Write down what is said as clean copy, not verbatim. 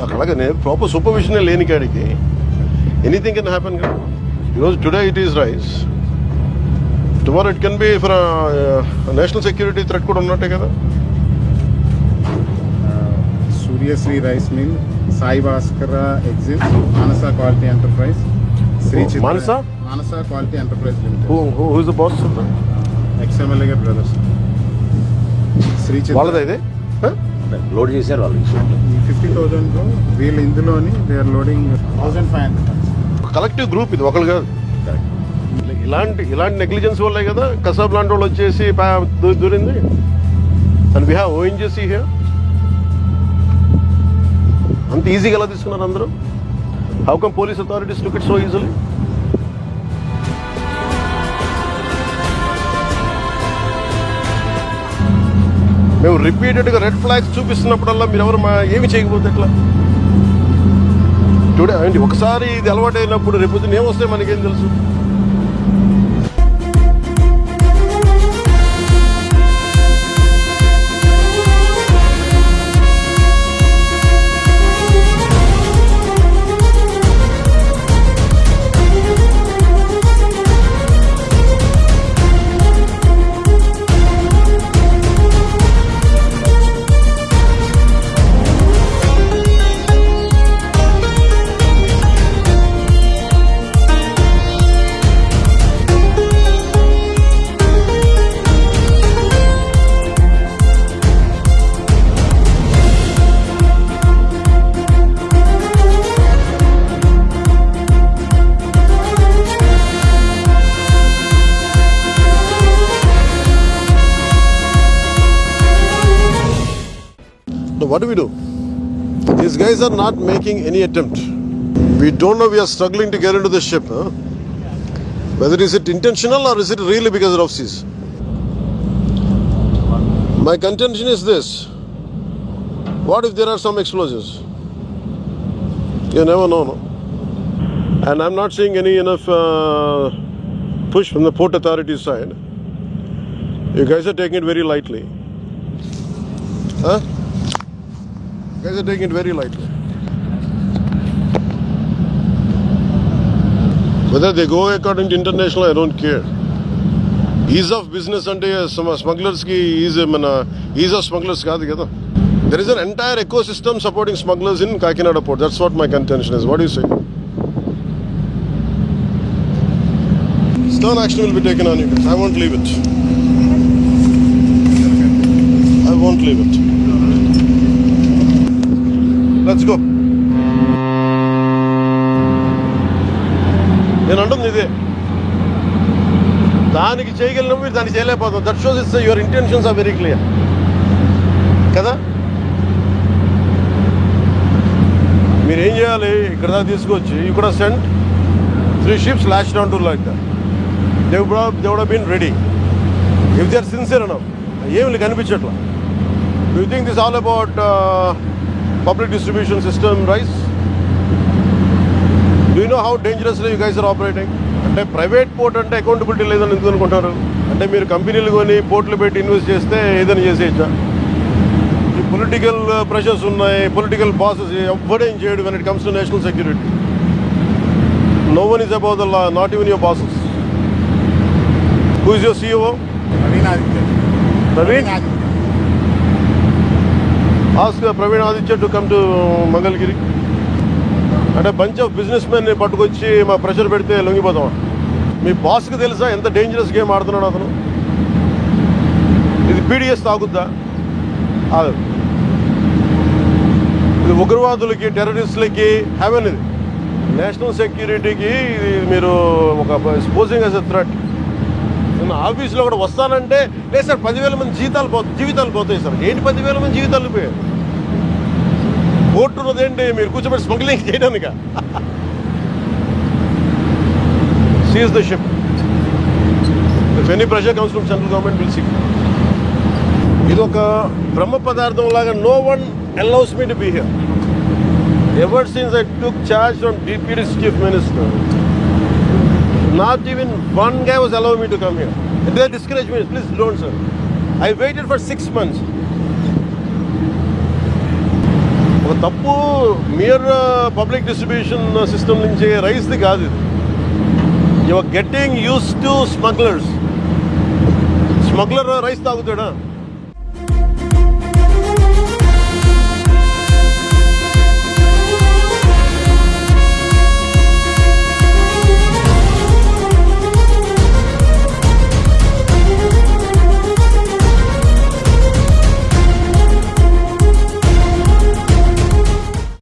అలాగే proper supervision లేని కాడికి ఎనీథింగ్ కెన్ హ్యాపెన్ కదా. ఈరోజు today it is rice, tomorrow it can be for national security threat కూడా ఉన్నట్టే కదా. Suryasri rice mill, Sai Bhaskar exit, Manasa quality enterprise, Shri Manasa quality enterprise limited. Who is the boss? Ex MLA గారి brothers. Shri వాళ్ళదా ఇది? లోడ్ చేశారు వాళ్ళు. 50,000 వీళ్ళు ఇందులోని they are loading 1,500. Collective group ఇది, ఒకళ్ళు కాదు. ఇలాంటి నెగ్లిజెన్స్ వల్లే కదా కసాబ్ లాంటి వాళ్ళు వచ్చేసి దూరింది. And we have ONGC here. అంత ఈజీగా ఎలా తీసుకున్నారు అందరూ? How come police authorities took it so easily? మేము రిపీటెడ్గా రెడ్ ఫ్లాగ్స్ చూపిస్తున్నప్పుడల్లా మీరు ఎవరు ఏమి చేయకపోతే ఎట్లా? టుడే ఏంటి ఒకసారి ఇది అలవాటు అయినప్పుడు రేపు ఏమొస్తే మనకేం తెలుసు? What do we do? These guys are not making any attempt. We don't know, we are struggling to get into the ship. Whether is it intentional or is it really because of seas? My contention is this. What if there are some explosives? You never know, no? And I'm not seeing any enough push from the port authority side. You guys are taking it very lightly. Huh? You guys are taking it very lightly. Whether they go according to international, I don't care. Ease of business ante smugglers ki ease of smugglers kaadu kada. There is an entire ecosystem supporting smugglers in Kakinada port. That's what my contention is. What do you say? Stern action will be taken on you guys. I won't leave it. I won't leave it. Let's go. నేను అంటుంది ఇదే, దానికి చేయగలిగిన మీరు దానికి చేయలేకపోతాం. That shows it's your intentions are very clear కదా. మీరు ఏం చేయాలి, ఇక్కడ దాకా తీసుకొచ్చి you could have sent 3 ships lashed down to like that. They would have been ready if they are sincere enough. ఏమి కనిపించట్లా. Do you think this is all about public distribution system rice? Do you know how dangerously you guys are operating? అంటే private port అంటే accountability లేదని ఎందుకు అనుకుంటారు? అంటే మీరు కంపెనీలు కొని పోర్ట్లు పెట్టి ఇన్వెస్ట్ చేస్తే ఏదైనా చేసేయచ్చా? ఈ పొలిటికల్ ప్రెషర్స్ ఉన్నాయి, పొలిటికల్ బాసెస్ ఎవ్వడేం చేయడు when it comes to national security. No one is above the law, not even your bosses. Who is your CEO? Praveen? Ask Praveen Aditya to come to Mangalgiri. అంటే bunch of business మెన్ని పట్టుకొచ్చి మా pressure పెడితే లొంగిపోతాం. మీ బాస్కి తెలుసా ఎంత dangerous game ఆడుతున్నాడు అతను? ఇది పీడిఎస్ తాగుద్దా? ఇది ఉగ్రవాదులకి, టెర్రరిస్టులకి హెవెన్. ఇది నేషనల్ సెక్యూరిటీకి ఇది మీరు ఒక స్పోజింగ్ యాజ్ ఎ థ్రెట్. నేను ఆఫీస్లో కూడా వస్తానంటే లేదు సార్ 10,000 మంది జీవితాలు పోతాయి సార్. ఏంటి 10,000 మంది జీవితాలు పోయాయి? కోర్టు ఉన్నదేంటి మీరు కూర్చోబెట్టి స్మగ్లింగ్ చేయడానిక? Seize the ship. If any pressure comes from central government will see. ఇది ఒక బ్రహ్మ పదార్థం లాగా. No one allows me to be here. Ever since I took charge from DPD's chief minister, not even one guy was allowing me to come here. They discouraged me. Please don't, sir. I waited for 6 months. ఒక తప్పు mere public distribution system నుంచి రైస్ది కాదు ఇది. You are getting used to smugglers. Smuggler rice తాగుతాడా?